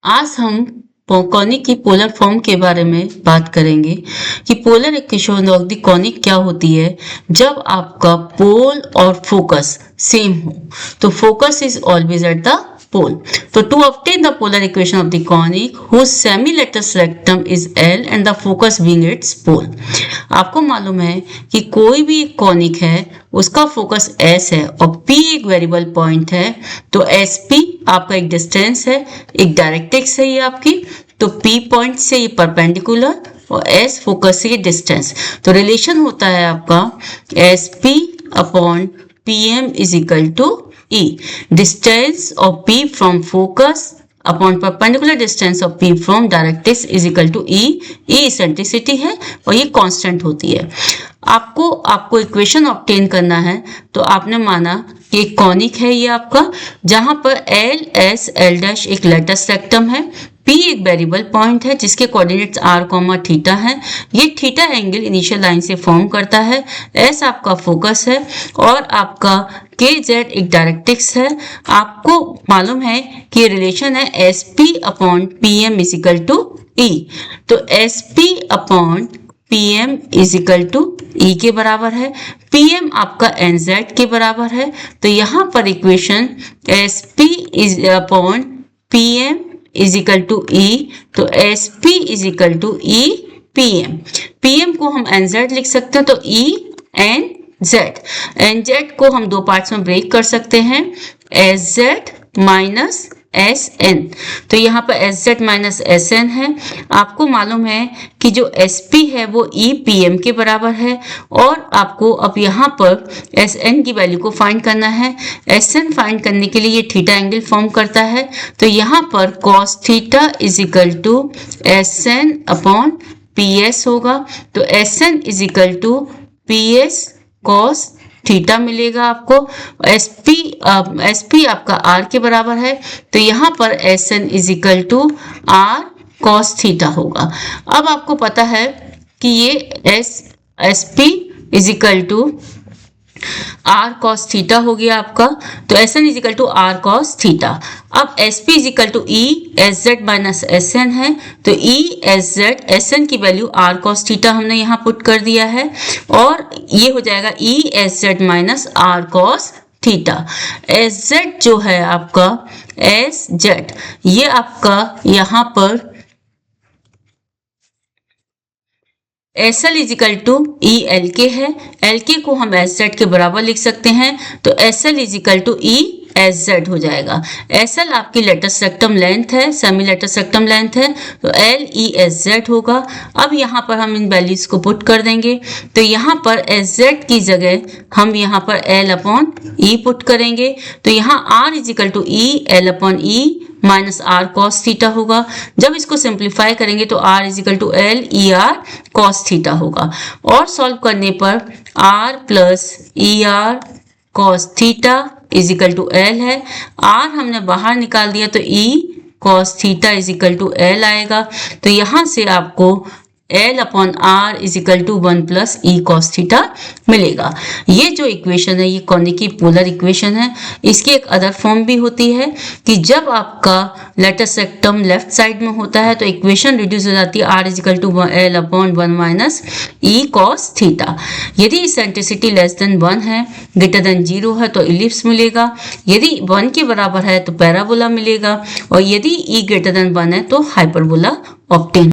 आज हम कॉनिक की पोलर फॉर्म के बारे में बात करेंगे कि polar equation of the conic क्या होती है। जब आपका पोल और फोकस सेम हो तो focus is always at the pole. तो to obtain the polar equation of the conic whose semi latus rectum is L and the focus being its pole. आपको मालूम है कि कोई भी एक कॉनिक है उसका फोकस S है और P एक वेरिएबल पॉइंट है, तो SP आपका एक डिस्टेंस है, एक डायरेक्ट्रिक्स है ये आपकी। तो P पॉइंट से ये परपेंडिकुलर और S फोकस से ये डिस्टेंस। तो रिलेशन होता है आपका SP upon PM is equal to E, distance of P from focus upon perpendicular distance of P from directrix is equal to E। E eccentricity है और ये कांस्टेंट होती है। आपको इक्वेशन ऑब्टेन करना है, तो आपने माना कि एक कॉनिक है ये आपका, जहां पर L S L' एक लेटस रेक्टम है, P एक वेरिएबल पॉइंट है जिसके कोऑर्डिनेट्स r, थीटा है। ये थीटा एंगल इनिशियल लाइन से फॉर्म करता है। S आपका फोकस है और आपका KZ एक डायरेक्ट्रिक्स है। आपको मालूम है कि ये रिलेशन है SP upon PM is equal to E। तो SP upon PM is equal to E के बराबर है। PM आपका NZ के बराबर है। तो यहाँ पर equation SP is upon PM is equal to E, तो SP is equal to E PM। PM को हम NZ लिख सकते हैं, तो E NZ। NZ को हम दो पार्ट्स में ब्रेक कर सकते हैं, SZ माइनस SN। तो यहाँ पर SZ माइनस SN है। आपको मालूम है कि जो SP है वो E PM के बराबर है और आपको अब यहाँ पर SN की वैल्यू को फाइंड करना है। SN फाइंड करने के लिए ये थीटा एंगल फॉर्म करता है, तो यहाँ पर cos theta is equal to SN upon PS होगा। तो SN is equal to PS cos theta मिलेगा आपको। SP आपका R के बराबर है, तो यहाँ पर SN is equal to R cos theta होगा। अब आपको पता है कि ये SP is equal to R cos theta हो गया आपका, तो SN is equal to R cos theta. अब SP is equal to E SZ minus SN है, तो E SZ SN की वैल्यू R cos थीटा हमने यहाँ पुट कर दिया है और ये हो जाएगा E SZ minus R cos theta. SZ जो है आपका SZ, ये आपका यहाँ पर SL is equal to E LK है। LK को हम SZ के बराबर लिख सकते हैं, तो SL is equal to E SZ हो जाएगा। SL आपकी लेटस रेक्टम लेंथ है, सेमी लेटस रेक्टम लेंथ है, तो L E SZ होगा। अब यहाँ पर हम इन वैल्यूज को पुट कर देंगे, तो यहाँ पर SZ की जगह हम यहाँ पर L अपॉन E पुट करेंगे, तो यहाँ R is equal to E L अपॉन E minus R cos theta होगा। जब इसको सिंप्लीफाई करेंगे तो R is equal to L ER cos theta होगा और सॉल्व करने पर R plus ER cos theta is equal to L है। R हमने बाहर निकाल दिया तो E cos theta is equal to L आएगा। तो यहाँ से आपको L upon R is equal to 1 plus E cos theta मिलेगा। ये जो इक्वेशन है ये कॉनिक की पोलर इक्वेशन है। इसकी एक अदर फॉर्म भी होती है कि जब आपका लेटस रेक्टम लेफ्ट साइड में होता है तो इक्वेशन रिड्यूस हो जाती है R is equal to L upon 1 minus E cos theta. यदि इसेंट्रिसिटी लेस देन 1 है, ग्रेटर देन 0 है तो इलिप्स मिलेगा, यदि 1 के बराबर है तो पैराबोला मिलेगा और यदि E ग्रेटर देन 1 है तो हाइपरबोला ऑब्टेन